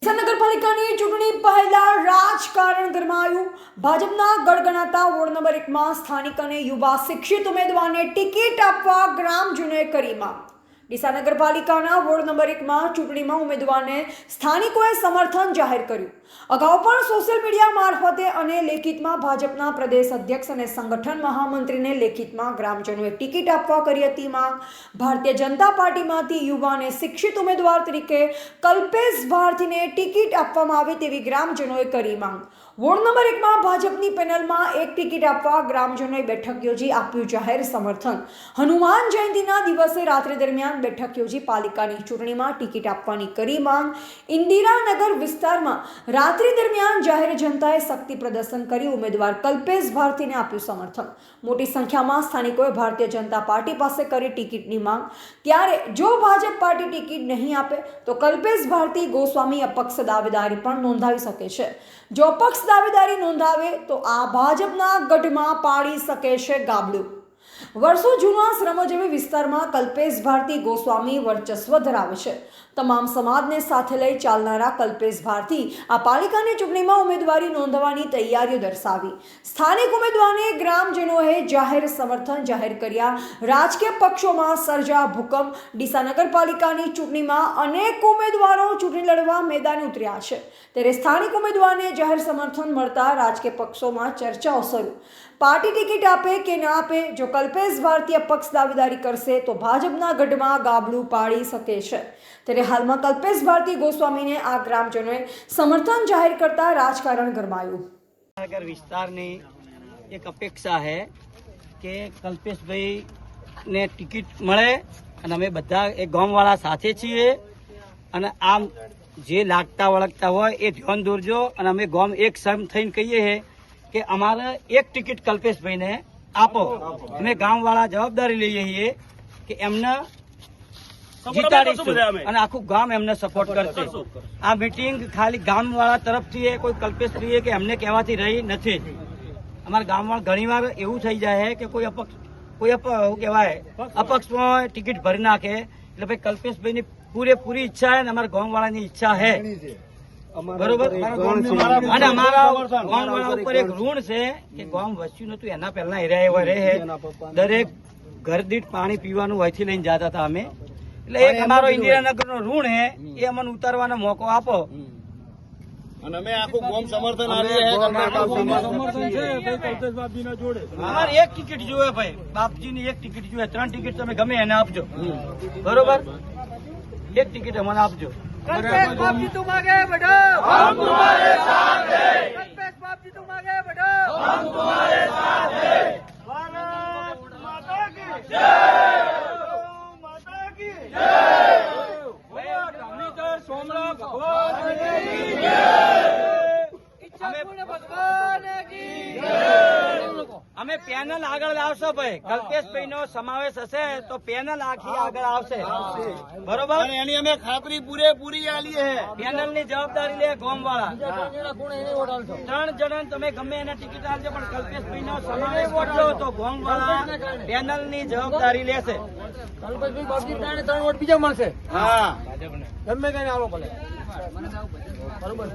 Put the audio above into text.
નગરપાલિકાની ચૂંટણી પહેલા રાજકારણ ગરમાયું। ભાજપના ગણગણાતા વોર્ડ નંબર 1માં સ્થાનિક અને યુવા શિક્ષિત ઉમેદવારને ટિકિટ આપવા ગ્રામજનોએ કરી માંગ। ડીસા નગરપાલિકાના વોર્ડ નંબર 1માં ચૂંટણીમાં ઉમેદવારને સ્થાનિકોએ સમર્થન જાહેર કર્યું। અગાઉ પણ સોશિયલ મીડિયા મારફતે અને લેખિતમાં ભાજપના પ્રદેશ અધ્યક્ષ અને સંગઠન મહામંત્રીને લેખિતમાં ગ્રામજનોએ ટિકિટ આપવા કરી હતી માંગ। ભારતીય જનતા પાર્ટીમાંથી યુવા અને શિક્ષિત ઉમેદવાર તરીકે કલ્પેશ ભારતીને ટિકિટ આપવામાં આવે તેવી ગ્રામજનોએ કરી માંગ। વોર્ડ નંબર 1માં ભાજપની પેનલમાં એક ટિકિટ આપવા ગ્રામજનોએ બેઠક યોજી આપ્યું જાહેર સમર્થન। હનુમાન જયંતિના દિવસે રાત્રિ દરમિયાન બેઠક યોજી પાલિકાની ચૂંટણીમાં ટિકિટ આપવાની કરી માંગ। ઇન્દિરાનગર વિસ્તારમાં રાત્રિ દરમિયાન જાહેર જનતાએ શક્તિ પ્રદર્શન કરી ઉમેદવાર કલ્પેશ ભારતીને આપ્યું સમર્થન। મોટી સંખ્યામાં સ્થાનિકોએ ભારતીય જનતા પાર્ટી પાસે કરી ટિકિટની માંગ। ત્યારે જો ભાજપ પાર્ટી ટિકિટ નહીં આપે તો કલ્પેશ ભારતી ગોસ્વામી અપક્ષ દાવેદારી પણ નોંધાવી શકે છે। જો અપક્ષ દાવેદારી નોંધાવે તો આ ભાજપના ગઢમાં પાડી શકે છે ગાબડું। વર્ષો જૂના શ્રમજીવી વિસ્તારમાં કલ્પેશ ભારતી ગોસ્વામી વર્ચસ્વ ધરાવે છે। તમામ સમાજને સાથે લઈ ચાલનારા કલ્પેશ ભારતી આ પાલિકાની ચૂંટણીમાં ઉમેદવારી નોંધવાની તૈયારીઓ દર્શાવી। સ્થાનિક ઉમેદવારને ગ્રામજનોએ જાહેર સમર્થન જાહેર કર્યા। રાજકીય પક્ષોમાં સર્જા ભૂકંપ। ડીસા નગરપાલિકાની ચૂંટણીમાં અનેક ઉમેદવારો ચૂંટણી લડવા મેદાને ઉતર્યા છે, ત્યારે સ્થાનિક ઉમેદવારને જાહેર સમર્થન મળતા રાજકીય પક્ષોમાં ચર્ચાઓ શરૂ। પાર્ટી ટિકિટ આપે કે ના આપે, જો કલ્પેશ ભારતી અપક્ષ દાવેદારી કરશે તો ભાજપના ગઢમાં ગાબડું પાડી શકે છે। ત્યારે હાલમાં કલ્પેશ ભારતી ગોસ્વામીને આ ગ્રામજનોએ સમર્થન જાહેર કરતા રાજકારણ ગરમાયું। નગર વિસ્તારની એક અપેક્ષા છે કે કલ્પેશભાઈ ને ટિકિટ મળે અને અમે બધા એક ગામવાળા સાથે છીએ અને આમ જે લાગતા વળગતા હોય એ ધ્યાન દોરજો અને અમે ગામ એક સમ થઈને કહીએ છીએ કે અમારે એક ટિકિટ કલ્પેશભાઈને આપો। અમે ગામવાળા જવાબદારી લઈએ છીએ કે એમને જીતાડીશું અને આખું ગામ એમને સપોર્ટ કરશે। આ મીટિંગ ખાલી ગામવાળા તરફથી કોઈ કલ્પેશભાઈએ કે એમને કહેવાથી રહી નથી। અમારા ગામવાળા ઘણીવાર એવું થઈ જાય કે કોઈ અપક્ષમાં ટિકિટ ભરી નાખે એટલે ભાઈ કલ્પેશભાઈની પૂરેપૂરી ઈચ્છા છે અને અમારા ગામવાળાની ઈચ્છા છે, બરોબર। અને અમારા ગામવાળા ઉપર એક ઋણ છે કે ગામ વસ્યું નતું એના પહેલા એરિયા રહે, દરેક ઘર દીઠ પાણી પીવાનું અહીંથી લઈને જતા હતા અમે, એટલે એક અમારો ઇન્દિરાનગર નો ઋણ છે એ અમને ઉતારવાનો મોકો આપો અને અમે આખું ગામ સમર્થન આપીએ છીએ। અમારે એક ટિકિટ જોઈએ ભાઈ, બાપજીની એક ટિકિટ જોઈએ, 3 ટિકિટ તમે ગમે એને આપજો, બરોબર। એક ટિકિટ અમને આપજો। कल्पेश बापजी तुम आगे बढ़ो, हम तुम्हारे साथ हैं। कल्पेश बापजी तुम आगे बढ़ो, हम तुम्हारे साथ हैं। भारत माता की जय, माता की जय। धरणीधर सोमनाथ भगवान की जय, इच्छा पूर्ण भगवान की जय। અમે પેનલ આગળ લાવશો ભાઈ, કલ્પેશભાઈ નો સમાવેશ હશે તો પેનલ આખી આગળ આવશે, બરોબર। અને એની અમે ખાતરી પૂરેપૂરી આલી છે। પેનલ ની જવાબદારી લે ગામ વાળા 3 જણા તમે ગમે એને ટિકિટ આપજો પણ કલ્પેશભાઈ નો સમાવેશ કરજો તો ગામ વાળા પેનલ ની જવાબદારી લેશે। કલ્પેશભાઈ બાપજી 3 વોટ બીજા મળશે। હા, ગમે કઈ આવો ભલે, બરોબર।